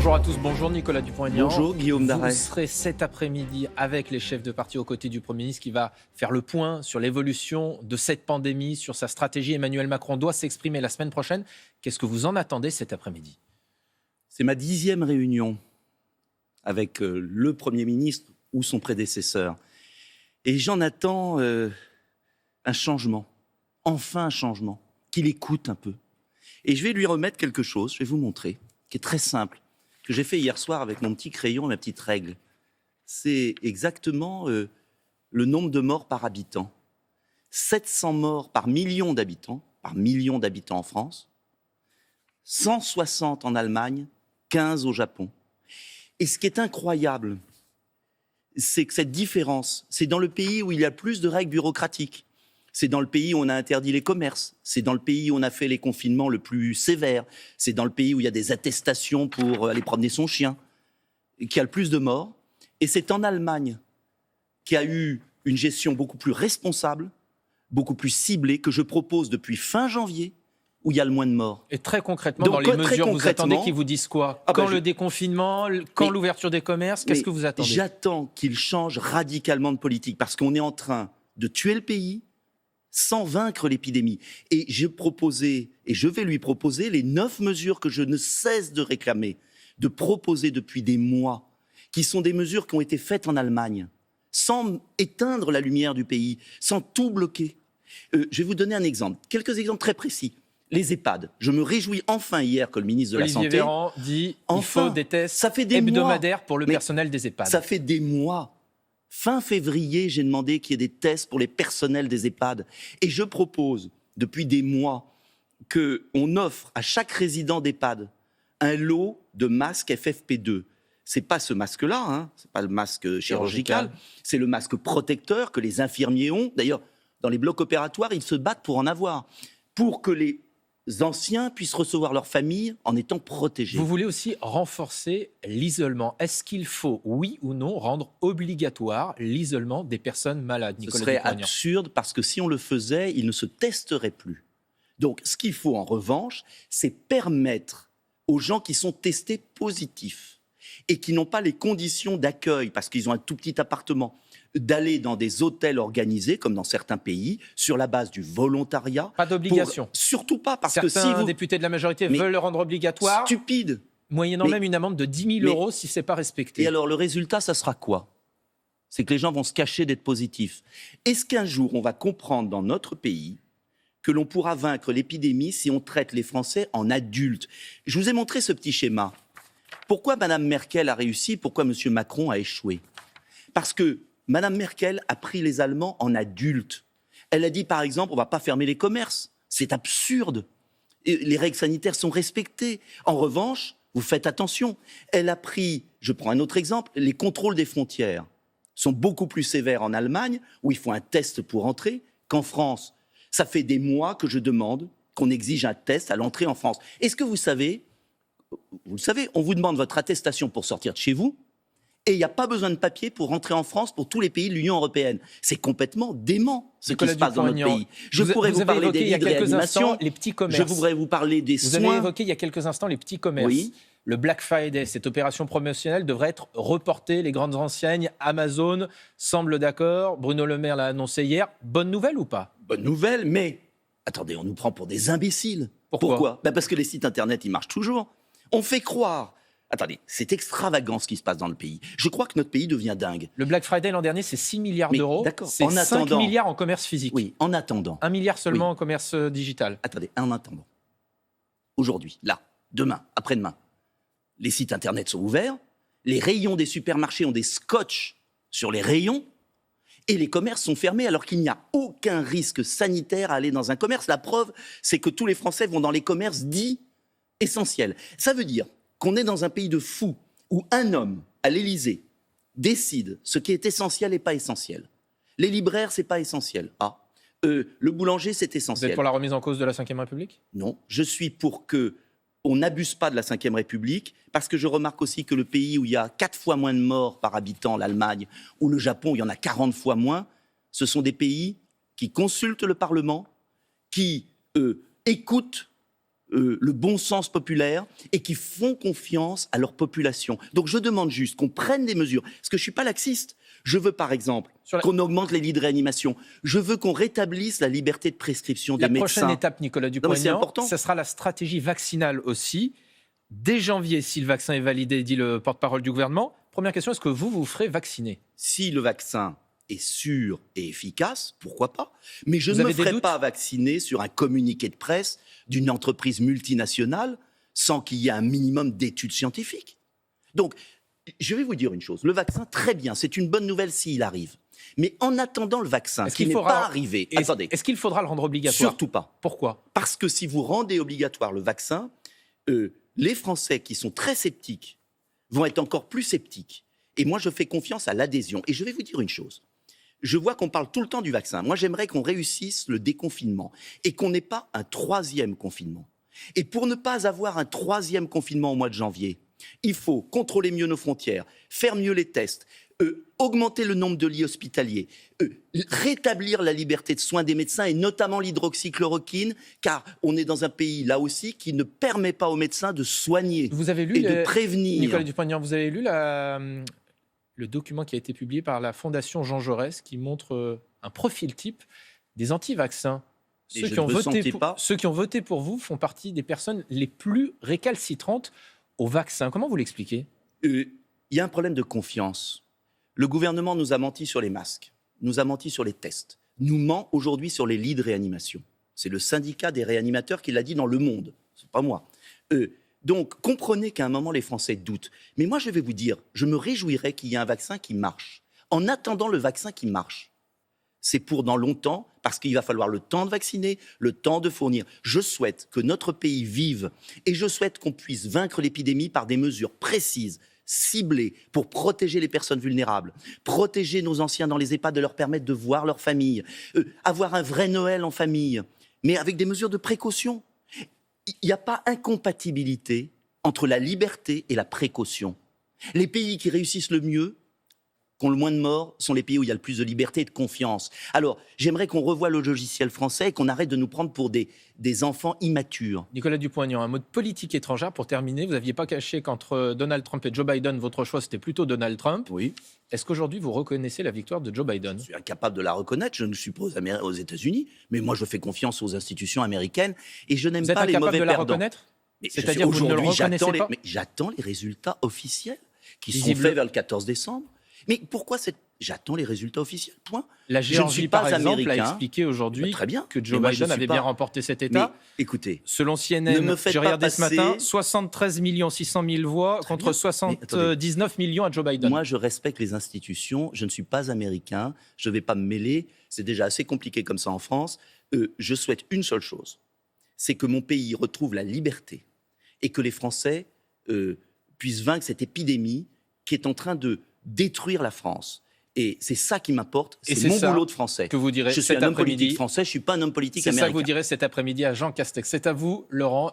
Bonjour à tous, bonjour Nicolas Dupont-Aignan. Bonjour Guillaume Daret. Vous serez cet après-midi avec les chefs de parti aux côtés du Premier ministre qui va faire le point sur l'évolution de cette pandémie, sur sa stratégie. Emmanuel Macron doit s'exprimer la semaine prochaine. Qu'est-ce que vous en attendez cet après-midi ? C'est ma 10e réunion avec le Premier ministre ou son prédécesseur. Et j'en attends un changement, enfin un changement, qu'il écoute un peu. Et je vais lui remettre quelque chose, je vais vous montrer, qui est très simple, que j'ai fait hier soir avec mon petit crayon et ma petite règle. C'est exactement le nombre de morts par habitant. 700 morts par million d'habitants en France, 160 en Allemagne, 15 au Japon. Et ce qui est incroyable, c'est que cette différence, c'est dans le pays où il y a plus de règles bureaucratiques. C'est dans le pays où on a interdit les commerces. C'est dans le pays où on a fait les confinements le plus sévères. C'est dans le pays où il y a des attestations pour aller promener son chien, qui a le plus de morts. Et c'est en Allemagne qui a eu une gestion beaucoup plus responsable, beaucoup plus ciblée, que je propose depuis fin janvier, où il y a le moins de morts. Et très concrètement, dans les mesures, vous attendez qu'ils vous disent quoi ? Quand le déconfinement, quand l'ouverture des commerces, qu'est-ce que vous attendez ? J'attends qu'ils changent radicalement de politique, parce qu'on est en train de tuer le pays sans vaincre l'épidémie. Et j'ai proposé, et je vais lui proposer, les 9 mesures que je ne cesse de réclamer, de proposer depuis des mois, qui sont des mesures qui ont été faites en Allemagne, sans éteindre la lumière du pays, sans tout bloquer. Je vais vous donner un exemple, quelques exemples très précis. Les EHPAD. Je me réjouis enfin hier que le ministre de la Santé... Olivier Véran dit qu'il faut des tests hebdomadaires pour le personnel des EHPAD. Ça fait des mois. Fin février, j'ai demandé qu'il y ait des tests pour les personnels des EHPAD. Et je propose, depuis des mois, qu'on offre à chaque résident d'EHPAD un lot de masques FFP2. C'est pas ce masque-là, hein, c'est pas le masque chirurgical, c'est le masque protecteur que les infirmiers ont. D'ailleurs, dans les blocs opératoires, ils se battent pour en avoir, pour que les anciens puissent recevoir leur famille en étant protégés. Vous voulez aussi renforcer l'isolement. Est-ce qu'il faut, oui ou non, rendre obligatoire l'isolement des personnes malades, Nicolas Ce serait Dupont-Aignan ? absurde, parce que si on le faisait, ils ne se testeraient plus. Donc, ce qu'il faut en revanche, c'est permettre aux gens qui sont testés positifs et qui n'ont pas les conditions d'accueil, parce qu'ils ont un tout petit appartement, d'aller dans des hôtels organisés, comme dans certains pays, sur la base du volontariat. Pas d'obligation. Surtout pas, parce certains que si vous... députés de la majorité veulent le rendre obligatoire. Stupide. Moyennant même une amende de 10 000 euros si ce n'est pas respecté. Et alors, le résultat, ça sera quoi ? C'est que les gens vont se cacher d'être positifs. Est-ce qu'un jour, on va comprendre dans notre pays que l'on pourra vaincre l'épidémie si on traite les Français en adultes ? Je vous ai montré ce petit schéma. Pourquoi Mme Merkel a réussi ? Pourquoi M. Macron a échoué ? Parce que Mme Merkel a pris les Allemands en adultes. Elle a dit, par exemple, on ne va pas fermer les commerces. C'est absurde. Et les règles sanitaires sont respectées. En revanche, vous faites attention. Elle a pris, je prends un autre exemple, les contrôles des frontières sont beaucoup plus sévères en Allemagne, où il faut un test pour entrer, qu'en France. Ça fait des mois que je demande qu'on exige un test à l'entrée en France. Est-ce que vous savez, on vous demande votre attestation pour sortir de chez vous, et il n'y a pas besoin de papier pour rentrer en France pour tous les pays de l'Union européenne. C'est complètement dément ce qui se passe dans notre pays. Je pourrais vous parler des lits de réanimation, les petits commerces. je voudrais vous parler des soins. Vous avez évoqué il y a quelques instants les petits commerces. Oui. Le Black Friday, cette opération promotionnelle devrait être reportée. Les grandes enseignes, Amazon, semblent d'accord. Bruno Le Maire l'a annoncé hier. Bonne nouvelle ou pas ? Bonne nouvelle, mais attendez, on nous prend pour des imbéciles. Pourquoi ? Parce que les sites internet, ils marchent toujours. On fait croire... Attendez, c'est extravagant ce qui se passe dans le pays. Je crois que notre pays devient dingue. Le Black Friday l'an dernier, c'est 6 milliards d'euros. D'accord. C'est 5 milliards en commerce physique. Oui, en attendant. 1 milliard seulement en commerce digital. Attendez, en attendant. Aujourd'hui, là, demain, après-demain, les sites internet sont ouverts, les rayons des supermarchés ont des scotch sur les rayons, et les commerces sont fermés alors qu'il n'y a aucun risque sanitaire à aller dans un commerce. La preuve, c'est que tous les Français vont dans les commerces dits essentiels. Ça veut dire qu'on est dans un pays de fous où un homme, à l'Élysée, décide ce qui est essentiel et pas essentiel. Les libraires, c'est pas essentiel. Le boulanger, c'est essentiel. Vous êtes pour la remise en cause de la Ve République ? Non, je suis pour qu'on n'abuse pas de la Ve République, parce que je remarque aussi que le pays où il y a 4 fois moins de morts par habitant, l'Allemagne, ou le Japon, où il y en a 40 fois moins, ce sont des pays qui consultent le Parlement, qui écoutent le bon sens populaire et qui font confiance à leur population. Donc je demande juste qu'on prenne des mesures, parce que je ne suis pas laxiste. Je veux par exemple qu'on augmente les lits de réanimation. Je veux qu'on rétablisse la liberté de prescription des médecins. La prochaine étape, Nicolas Dupont-Aignan, ça sera la stratégie vaccinale aussi. Dès janvier, si le vaccin est validé, dit le porte-parole du gouvernement. Première question, est-ce que vous ferez vacciner ? Si le vaccin est sûr et efficace, pourquoi pas ? Mais je ne me ferai pas vacciner sur un communiqué de presse d'une entreprise multinationale sans qu'il y ait un minimum d'études scientifiques. Donc, je vais vous dire une chose. Le vaccin, très bien, c'est une bonne nouvelle s'il arrive. Mais en attendant le vaccin, qui n'est pas arrivé... Attendez. Est-ce qu'il faudra le rendre obligatoire ? Surtout pas. Pourquoi ? Parce que si vous rendez obligatoire le vaccin, les Français qui sont très sceptiques vont être encore plus sceptiques. Et moi, je fais confiance à l'adhésion. Et je vais vous dire une chose. Je vois qu'on parle tout le temps du vaccin. Moi, j'aimerais qu'on réussisse le déconfinement et qu'on n'ait pas un troisième confinement. Et pour ne pas avoir un troisième confinement au mois de janvier, il faut contrôler mieux nos frontières, faire mieux les tests, augmenter le nombre de lits hospitaliers, rétablir la liberté de soins des médecins et notamment l'hydroxychloroquine, car on est dans un pays, là aussi, qui ne permet pas aux médecins de soigner et de prévenir. Nicolas Dupont-Aignan, vous avez lu le document qui a été publié par la Fondation Jean Jaurès qui montre un profil type des anti-vaccins. Ceux qui ont voté pour vous font partie des personnes les plus récalcitrantes au vaccin. Comment vous l'expliquez ? Il y a un problème de confiance. Le gouvernement nous a menti sur les masques, nous a menti sur les tests, nous ment aujourd'hui sur les lits de réanimation. C'est le syndicat des réanimateurs qui l'a dit dans Le Monde, c'est pas moi. Donc, comprenez qu'à un moment, les Français doutent. Mais moi, je vais vous dire, je me réjouirais qu'il y ait un vaccin qui marche. En attendant le vaccin qui marche, c'est pour dans longtemps, parce qu'il va falloir le temps de vacciner, le temps de fournir. Je souhaite que notre pays vive et je souhaite qu'on puisse vaincre l'épidémie par des mesures précises, ciblées, pour protéger les personnes vulnérables, protéger nos anciens dans les EHPAD, de leur permettre de voir leur famille, avoir un vrai Noël en famille, mais avec des mesures de précaution. Il n'y a pas incompatibilité entre la liberté et la précaution. Les pays qui réussissent le mieux, qui ont le moins de morts, sont les pays où il y a le plus de liberté et de confiance. Alors, j'aimerais qu'on revoie le logiciel français et qu'on arrête de nous prendre pour des enfants immatures. Nicolas Dupont-Aignan, un mot de politique étrangère pour terminer. Vous n'aviez pas caché qu'entre Donald Trump et Joe Biden, votre choix, c'était plutôt Donald Trump. Oui. Est-ce qu'aujourd'hui, vous reconnaissez la victoire de Joe Biden ? Je suis incapable de la reconnaître, je ne suis pas aux États-Unis, mais moi, je fais confiance aux institutions américaines et je n'aime pas les mauvais perdants. Vous êtes incapable de la reconnaître ? C'est-à-dire que vous ne le reconnaissez pas ? Mais j'attends les résultats officiels qui seront faits vers le 14 décembre. Mais pourquoi j'attends les résultats officiels, point. La Géorgie, par exemple, a expliqué aujourd'hui que Joe Biden avait bien remporté cet État. Mais, écoutez, selon CNN, j'ai regardé ce matin, 73 600 000 voix contre 79 millions à Joe Biden. Moi, je respecte les institutions, je ne suis pas américain, je ne vais pas me mêler, c'est déjà assez compliqué comme ça en France. Je souhaite une seule chose, c'est que mon pays retrouve la liberté et que les Français puissent vaincre cette épidémie qui est en train de détruire la France. Et c'est ça qui m'importe, c'est mon boulot de Français. Que vous direz je suis un homme politique français, je ne suis pas un homme politique américain. C'est ça que vous direz cet après-midi à Jean Castex. C'est à vous, Laurent.